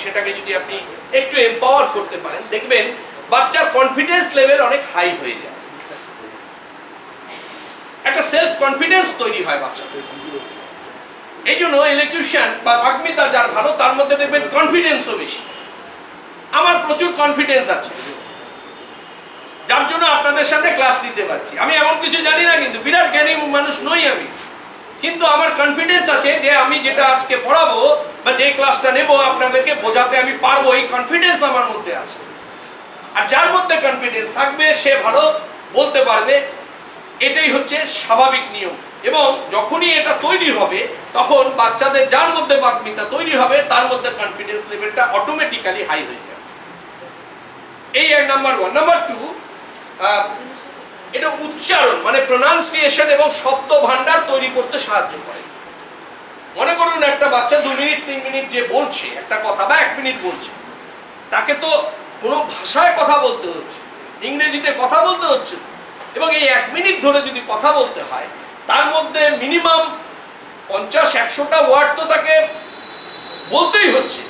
সেটাকে যদি আপনি একটু এম্পাওয়ার করতে পারেন, দেখবেন বাচ্চার কনফিডেন্স লেভেল অনেক হাই হয়ে যায়, একটা সেলফ কনফিডেন্স তৈরি হয় বাচ্চাদের। এই জন্য ইলোকিউশন বা বাগ্মিতা যার ভালো, তার মধ্যে দেখবেন কনফিডেন্সও বেশি। আমার প্রচুর কনফিডেন্স আছে, যার জন্য আপনাদের সামনে ক্লাস দিতে পারছি। আমি এমন কিছু জানি না, কিন্তু বিরাট জ্ঞানী মানুষ নই আমি, কিন্তু আমার কনফিডেন্স আছে যে আমি যেটা আজকে পড়াবো বা যে ক্লাসটা নেব আপনাদেরকে বোঝাতে আমি পারবো, এই কনফিডেন্স আমার মধ্যে আছে। আর যার মধ্যে কনফিডেন্স থাকবে সে ভালো বলতে পারবে, এটাই হচ্ছে স্বাভাবিক নিয়ম। এবং যখনই এটা তৈরি হবে তখন বাচ্চাদের যার মধ্যে বাগ্মিতা তৈরি হবে তার মধ্যে কনফিডেন্স লেভেলটা অটোমেটিক্যালি হাই হয়ে যাবে। এই নাম্বার 1। নাম্বার 2, এটা উচ্চারণ মানে প্রোনাউন্সিয়েশন এবং শব্দ ভান্ডার তৈরি করতে সাহায্য করে। মনে করুন একটা বাচ্চা 2 মিনিট 3 মিনিট যে বলছে একটা কথা, বা 1 মিনিট বলছে, তাকে তো কোনো ভাষায় কথা বলতে হচ্ছে, ইংরেজিতে কথা বলতে হচ্ছে, এবং এই 1 মিনিট ধরে যদি কথা বলতে হয় তার মধ্যে মিনিমাম 50-100টা ওয়ার্ড তো তাকে বলতেই হচ্ছে।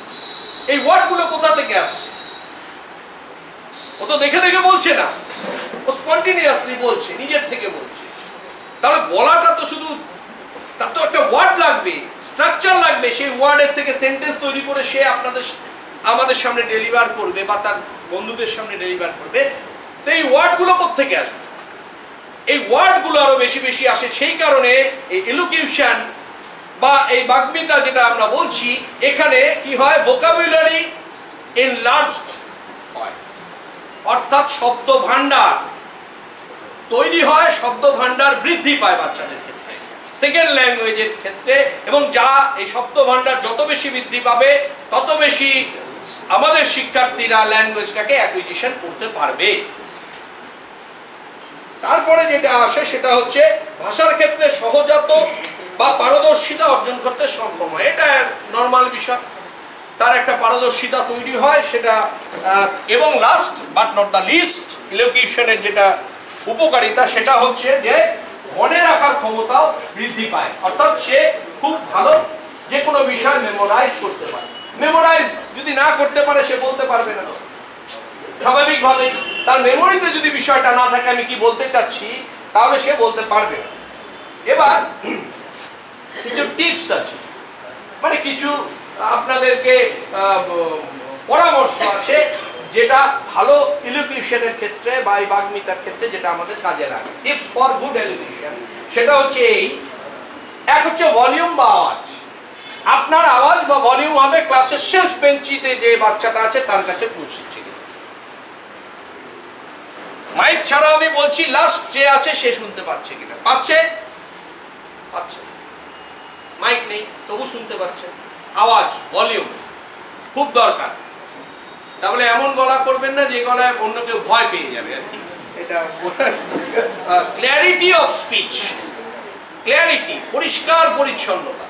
এই ওয়ার্ডগুলো কোথা থেকে আসছে? ও তো দেখে দেখে বলছে না, ও স্পন্টেনিয়াসলি বলছে, নিজের থেকে বলছে। তাহলে বলাটা তো শুধু, তার তো একটা ওয়ার্ড লাগবে, স্ট্রাকচার লাগবে, সেই ওয়ার্ডের থেকে সেন্টেন্স তৈরি করে সে আমাদের সামনে ডেলিভার করবে বা তার বন্ধুদের সামনে ডেলিভার করবে। তো এই ওয়ার্ডগুলো কোত্থেকে আসবে? এই ওয়ার্ডগুলো আরো বেশি বেশি আসে। সেই কারণে এই ইলোকিউশন বা এই বাগ্মিতা যেটা আমরা বলছি, এখানে কি হয়, ভোকাবুলারি এনলার্জড হয়, অর্থাৎ শব্দ ভান্ডার তৈরি হয়, শব্দ ভান্ডার বৃদ্ধি পায় বাচ্চাদের ক্ষেত্রে। সেকেন্ড ল্যাঙ্গুয়েজের ক্ষেত্রে, এবং যা এই শব্দ ভান্ডার যত বেশি বৃদ্ধি পাবে তত বেশি আমাদের শিক্ষার্থীরা ল্যাঙ্গুয়েজটাকে অ্যাকুইজিশন করতে পারবে। তারপরে যেটা আসে সেটা হচ্ছে ভাষার ক্ষেত্রে সহজাত বা পারদর্শিতা অর্জন করতে সক্ষম হয়। এটা নর্মাল বিষয়, তার একটা পারদর্শিতা তৈরি হয় সেটা। এবং last but not the least, ইলোকিউশনের যেটা উপকারিতা সেটা হচ্ছে যে মনে রাখার ক্ষমতাও বৃদ্ধি পায়, অর্থাৎ সে খুব ভালো যে কোনো বিষয় মেমোরাইজ করতে পারে। মেমোরাইজ যদি না করতে পারে সে বলতে পারবে না স্বাভাবিকভাবেই। তার মেমোরিতে যদি বিষয়টা না থাকে আমি কি বলতে চাচ্ছি, তাহলে সে বলতে পারবে না। এবার কিছু টিপস আছে, মানে কিছু আপনাদেরকে পরামর্শ আছে যেটা ভালো ইলোকিউশনের ক্ষেত্রে বা এই বাগ্মিতার ক্ষেত্রে যেটা আমাদের কাজে লাগে। টিপস ফর গুড ইলোকিউশন সেটা হচ্ছে এই, এক হচ্ছে ভলিউম বা আওয়াজ। আপনার আওয়াজ বা ভলিউম হবে ক্লাসের শেষ বেঞ্চিতে যে বাচ্চাটা আছে তার কাছে পৌঁছচ্ছে। মাইক ছাড়া আমি বলছি লাস্ট যে আছে সে শুনতে পাচ্ছে কিনা, পাচ্ছে? পাচ্ছে। মাইক নেই তবু শুনতে পাচ্ছে। আওয়াজ ভলিউম খুব দরকার। তাহলে এমন গলা করবেন না যে গলায় অন্য কেউ ভয় পেয়ে যাবে আর কি। এটা ক্ল্যারিটি অফ স্পিচ, ক্ল্যারিটি, পরিষ্কার পরিচ্ছন্নতা,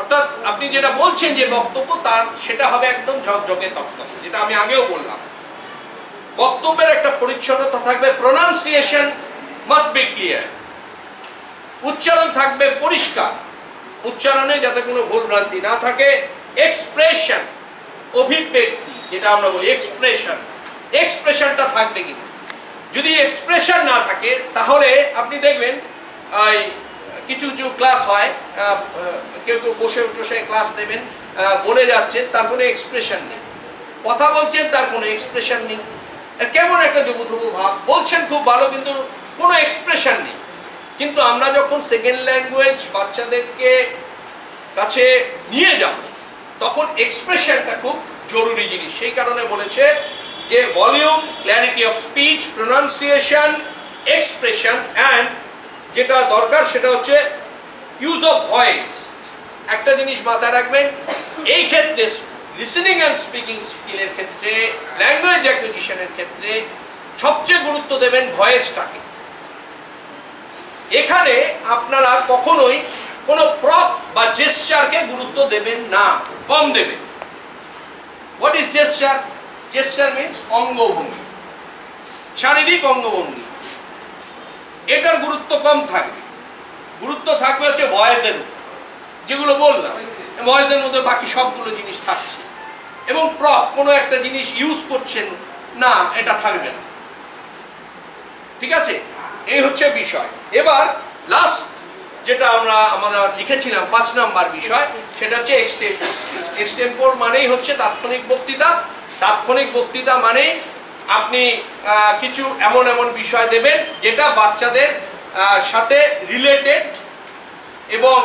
অর্থাৎ আপনি যেটা বলছেন যে বক্তব্য তার সেটা হবে একদম ঝকঝকে তকতকে, যেটা আমি আগেও বললাম। বক্তব্যের একটা পরিচ্ছন্নতা থাকবে, প্রোনাউন্সিয়েশন মাস্ট বি ক্লিয়ার, উচ্চারণ থাকবে পরিষ্কার, উচ্চারণে যাতে কোনো ভুল ভ্রান্তি না থাকে। এক্সপ্রেশন, অভিব্যক্তি যেটা আমরা বলি এক্সপ্রেশন, এক্সপ্রেশনটা থাকবে কিন্তু। যদি এক্সপ্রেশন না থাকে তাহলে আপনি দেখবেন কিছু কিছু ক্লাস হয়, কেউ কেউ বসে বসে ক্লাস দেবেন, বলে যাচ্ছেন তার কোনো এক্সপ্রেশন নেই, কথা বলছেন তার কোনো এক্সপ্রেশন নেই, কেমন একটা জবুথবু ভাব, বলছেন খুব ভালো কিন্তু কোনো এক্সপ্রেশন নেই। কিন্তু আমরা যখন সেকেন্ড ল্যাঙ্গুয়েজ বাচ্চাদেরকে কাছে নিয়ে যাব তখন এক্সপ্রেশনটা খুব জরুরি জিনিস। সেই কারণে বলেছে যে volume, clarity of speech, pronunciation, expression, and যেটা দরকার সেটা হচ্ছে ইউজ অফ ভয়েস। একটা জিনিস মাথায় রাখবেন, এই ক্ষেত্রে লিসেনিং অ্যান্ড স্পিকিং স্কিলের ক্ষেত্রে, ল্যাঙ্গুয়েজ অ্যাকুইজিশনের ক্ষেত্রে সবচেয়ে গুরুত্ব দেবেন ভয়েসটাকে। এখানে আপনারা কখনোই কোনো প্রপ বা জেস্চারকে গুরুত্ব দেবেন না, কম দেবেন। What is gesture? Gesture means অঙ্গভঙ্গি, শারীরিক অঙ্গভঙ্গি, এটার গুরুত্ব কম থাকবে। গুরুত্ব থাকবে হচ্ছে ভয়েসের উপর, যেগুলো বললাম ভয়েসের মধ্যে বাকি সবগুলো জিনিস থাকছে। এবং প্রপ কোনো একটা জিনিস ইউজ করছেন না, এটা থাকবে না। ঠিক আছে, এই হচ্ছে বিষয়। এবার লাস্ট যেটা আমরা লিখেছিলাম 5 নাম্বার বিষয়, সেটা হচ্ছে এক্সটেম্পোর। এক্সটেম্পোর মানেই হচ্ছে তাৎক্ষণিক বক্তৃতা। তাৎক্ষণিক বক্তৃতা মানেই আপনি কিছু এমন এমন বিষয় দেবেন যেটা বাচ্চাদের সাথে রিলেটেড এবং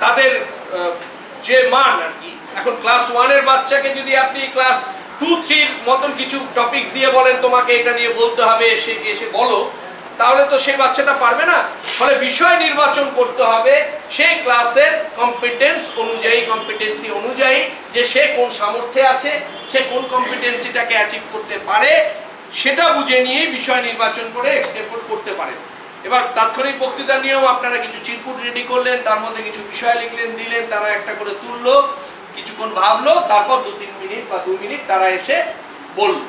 তাদের যে মান আর কি। এখন ক্লাস 1-এর বাচ্চাকে যদি আপনি ক্লাস 2-3 মতন কিছু টপিকস দিয়ে বলেন তোমাকে এটা নিয়ে বলতে হবে, এসে বলো, তাহলে তো সেই বাচ্চাটা পারবে না। ফলে বিষয় নির্বাচন করতে হবে সেই ক্লাসের কম্পিটেন্স অনুযায়ী, কম্পিটেন্সি অনুযায়ী, যে সে কোন সামর্থ্যে আছে, সে কোন কম্পিটেন্সিটাকে অ্যাচিভ করতে পারে, সেটা বুঝে নিয়ে বিষয় নির্বাচন করে এক্সটেম্পোর করতে পারেন। এবার তাৎক্ষণিক বক্তৃতার নিয়ম, আপনারা কিছু চিরকুট রেডি করলেন, তার মধ্যে কিছু বিষয় লিখলেন, দিলেন, তারা একটা করে তুললো, কিছুক্ষণ ভাবলো, তারপর 2-3 মিনিট বা 2 মিনিট তারা এসে বলল।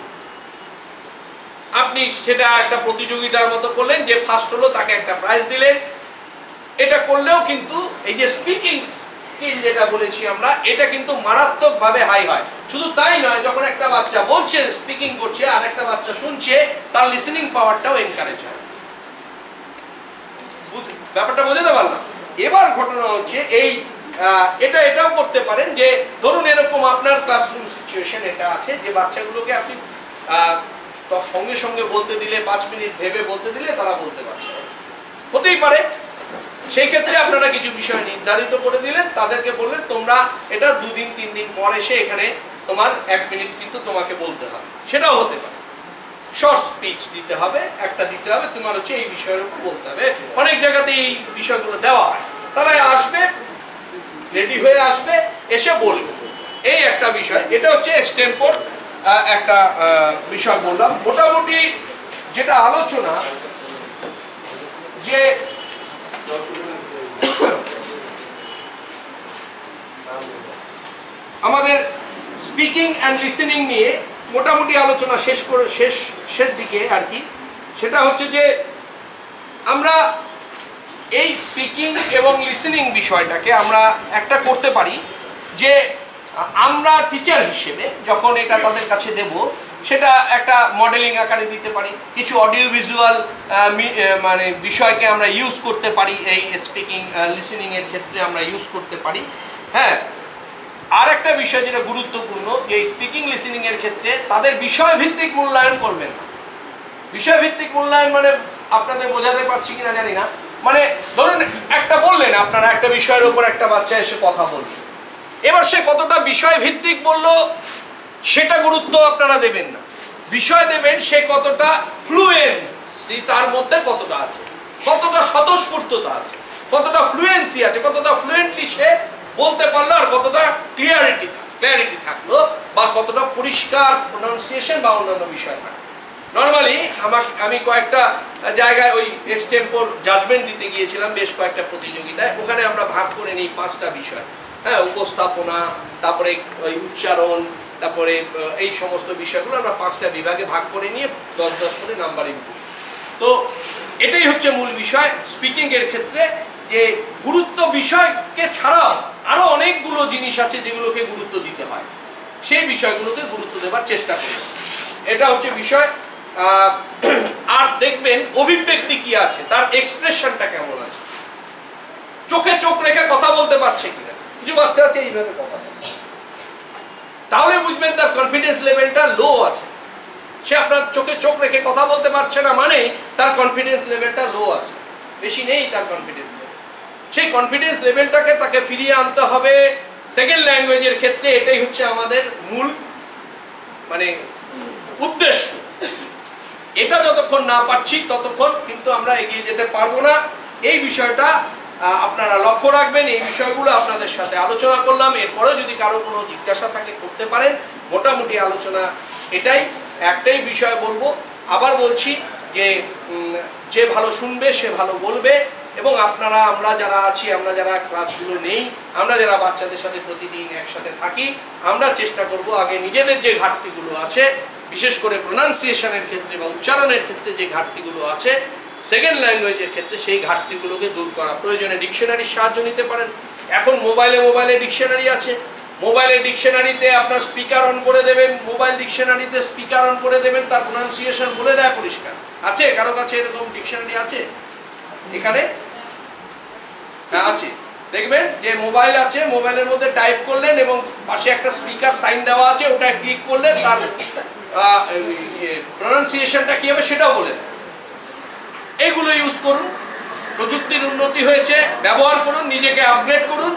আপনি সেটা একটা প্রতিযোগিতার মতো করলেন, যে ফার্স্ট হলো তাকে একটা প্রাইজ দিলেন। এটা করলেও কিন্তু এই যে স্পিকিং স্কিল যেটা বলেছি আমরা, এটা কিন্তু মারাত্মকভাবে হাই হয়। শুধু তাই নয়, যখন একটা বাচ্চা বলছে, স্পিকিং করছে, আর একটা বাচ্চা শুনছে, তার লিসেনিং পাওয়ারটাও এনকারেজ হয়। ব্যাপারটা বোঝাতে পারলাম? এবার ঘটনা হচ্ছে এই এটাও করতে পারেন যে ধরুন এরকম আপনার ক্লাসরুম সিচুয়েশন এটা আছে, যে বাচ্চাগুলোকে আপনি সঙ্গে সঙ্গে বলতে দিলে, 5 মিনিট ভেবে বলতে দিলে তারা বলতে পারছে, হতেই পারে। সেই ক্ষেত্রে আপনারা কিছু বিষয় নির্ধারিত করে দিলেন, তাদেরকে বললেন তোমরা এটা 2 দিন 3 দিন পর এসে এখানে তোমার 1 মিনিট কিন্তু তোমাকে বলতে হবে, সেটাও হতে পারে। শর্ট স্পিচ দিতে হবে, একটা দিতে হবে, তোমার হচ্ছে এই বিষয়ের উপর বলতে হবে। অনেক জায়গাতে এই বিষয়গুলো দেওয়া হয়। তারা আসবে, রেডি হয়ে আসবে, এসে বলবে। এই একটা বিষয়, এটা হচ্ছে এক্সটেম্পোর একটা বিষয় বললাম। মোটামুটি যেটা আলোচনা, যে আমাদের স্পিকিং অ্যান্ড লিসেনিং নিয়ে মোটামুটি আলোচনা শেষের দিকে আর কি, সেটা হচ্ছে যে আমরা এই স্পিকিং এবং লিসেনিং বিষয়টাকে আমরা একটা করতে পারি যে আমরা টিচার হিসেবে যখন এটা তাদের কাছে দেব, সেটা একটা মডেলিং আকারে দিতে পারি। কিছু অডিও ভিজুয়াল মানে বিষয়কে আমরা ইউজ করতে পারি, এই স্পিকিং লিসেনিং এর ক্ষেত্রে আমরা ইউজ করতে পারি। হ্যাঁ, আর একটা বিষয় যেটা গুরুত্বপূর্ণ, যে স্পিকিং লিসেনিং এর ক্ষেত্রে তাদের বিষয়ভিত্তিক মূল্যায়ন করবেন। বিষয়ভিত্তিক মূল্যায়ন মানে আপনাদের বোঝাতে পারছি কিনা জানি না, মানে ধরুন একটা বললেন, আপনারা একটা বিষয়ের উপর একটা বাচ্চা এসে কথা বলল, এবার সে কতটা বিষয় ভিত্তিক বলল সেটা গুরুত্ব আপনারা দেবেন না, বিষয় দেবেন সে কতটা ফ্লুয়েন্সি তার মধ্যে কতটা আছে, কতটা স্বতঃস্ফূর্ততা আছে, কতটা ফ্লুয়েন্সি আছে, কতটা ফ্লুয়েন্টলি সে বলতে পারলো, আর কতটা ক্লিয়ারিটি থাকলো, বা কতটা পরিষ্কার প্রোনাউন্সিয়েশন বা অন্যান্য বিষয় থাকলো। নর্মালি আমি কয়েকটা জায়গায় ওই এক্সটেম্পোর জাজমেন্ট দিতে গিয়েছিলাম, বেশ কয়েকটা প্রতিযোগিতায়। ওখানে আমরা ভাগ করে নিই 5টা বিষয়। হ্যাঁ, উপস্থাপনা, তারপরে ওই উচ্চারণ, তারপরে এই সমস্ত বিষয়গুলো আমরা 5টা বিভাগে ভাগ করে নিয়ে 10-10 করে নাম্বারিং করি। তো এটাই হচ্ছে মূল বিষয় স্পিকিং এর ক্ষেত্রে, যে গুরুত্ব বিষয়কে ছাড়াও আরো অনেকগুলো জিনিস আছে যেগুলোকে গুরুত্ব দিতে হয়, সেই বিষয়গুলোকে গুরুত্ব দেওয়ার চেষ্টা করি। এটা হচ্ছে বিষয়। আর দেখবেন অভিব্যক্তি কি আছে, তার এক্সপ্রেশনটা কেমন আছে, চোখে চোখ রেখে কথা বলতে পারছে কিনা। কিছু বাচ্চা আছে এইভাবে কথা বলছে, তাহলে বুঝবেন তার কনফিডেন্স লেভেলটা লো আছে। সে আপনার চোখে চোখ রেখে কথা বলতে পারছে না মানে তার কনফিডেন্স লেভেলটা লো আছে, বেশি নেই তার কনফিডেন্স লেভেল। সেই কনফিডেন্স লেভেলটাকে তাকে ফিরিয়ে আনতে হবে সেকেন্ড ল্যাঙ্গুয়েজের ক্ষেত্রে। এটাই হচ্ছে আমাদের মূল মানে উদ্দেশ্য। এটা যতক্ষণ না পাচ্ছি ততক্ষণ কিন্তু আমরা এগিয়ে যেতে পারবো না। এই বিষয়টা আপনারা লক্ষ্য রাখবেন। এই বিষয়গুলো আপনাদের সাথে আলোচনা করলাম। এরপরে যদি কারো কোনো জিজ্ঞাসা থাকে করতে পারেন। মোটামুটি আলোচনা এটাই, একটাই বিষয় বলবো, আবার বলছি যে ভালো শুনবে সে ভালো বলবে। এবং আপনারা, আমরা যারা আছি, আমরা যারা ক্লাসগুলো নেই, আমরা যারা বাচ্চাদের সাথে প্রতিদিন একসাথে থাকি, আমরা চেষ্টা করব আগে নিজেদের যে ঘাটতিগুলো আছে, বিশেষ করে প্রোনাউন্সিয়েশনের ক্ষেত্রে বা উচ্চারণের ক্ষেত্রে যে ঘাটতিগুলো আছে সেকেন্ড ল্যাঙ্গুয়েজের ক্ষেত্রে, সেই ঘাটতিগুলোকে দূর করা। প্রয়োজনে ডিকশনারির সাহায্য নিতে পারেন। এখন মোবাইলে ডিকশনারি আছে, মোবাইলের ডিকশনারিতে আপনার স্পিকার অন করে দেবেন, মোবাইল ডিকশনারিতে স্পিকার অন করে দেবেন, তার প্রোনাউন্সিয়েশন বলে দেয় পরিষ্কার। আছে কারো কাছে এরকম ডিকশনারি আছে? এখানে আছে, দেখবেন যে মোবাইল আছে, মোবাইলের মধ্যে টাইপ করলেন এবং পাশে একটা স্পিকার সাইন দেওয়া আছে, ওটা ক্লিক করলে তার প্রোনাউন্সিয়েশনটা কি হবে সেটাও বলে দেয়। এগুলো ইউজ করুন। প্রযুক্তির উন্নতি হয়েছে, ব্যবহার করুন, নিজেকে আপগ্রেড করুন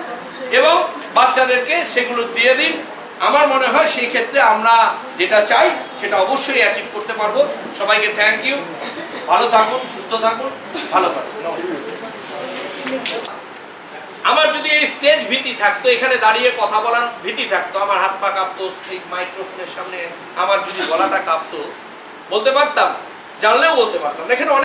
এবং বাচ্চাদেরকে সেগুলো দিয়ে দিন। আমার মনে হয় সেই ক্ষেত্রে আমরা যেটা চাই সেটা অবশ্যই অ্যাচিভ করতে পারবো। সবাইকে থ্যাংক ইউ। ভালো থাকুন, সুস্থ থাকুন, ভালো থাকুন। আমার যদি এই স্টেজ ভীতি থাকতো, এখানে দাঁড়িয়ে কথা বলার ভীতি থাকতো, আমার হাত পা কাঁপতো, এই মাইক্রোফোনের সামনে আমার যদি গলাটা কাঁপতো, বলতে পারতাম, জানলেও বলতে পারতাম। এখানে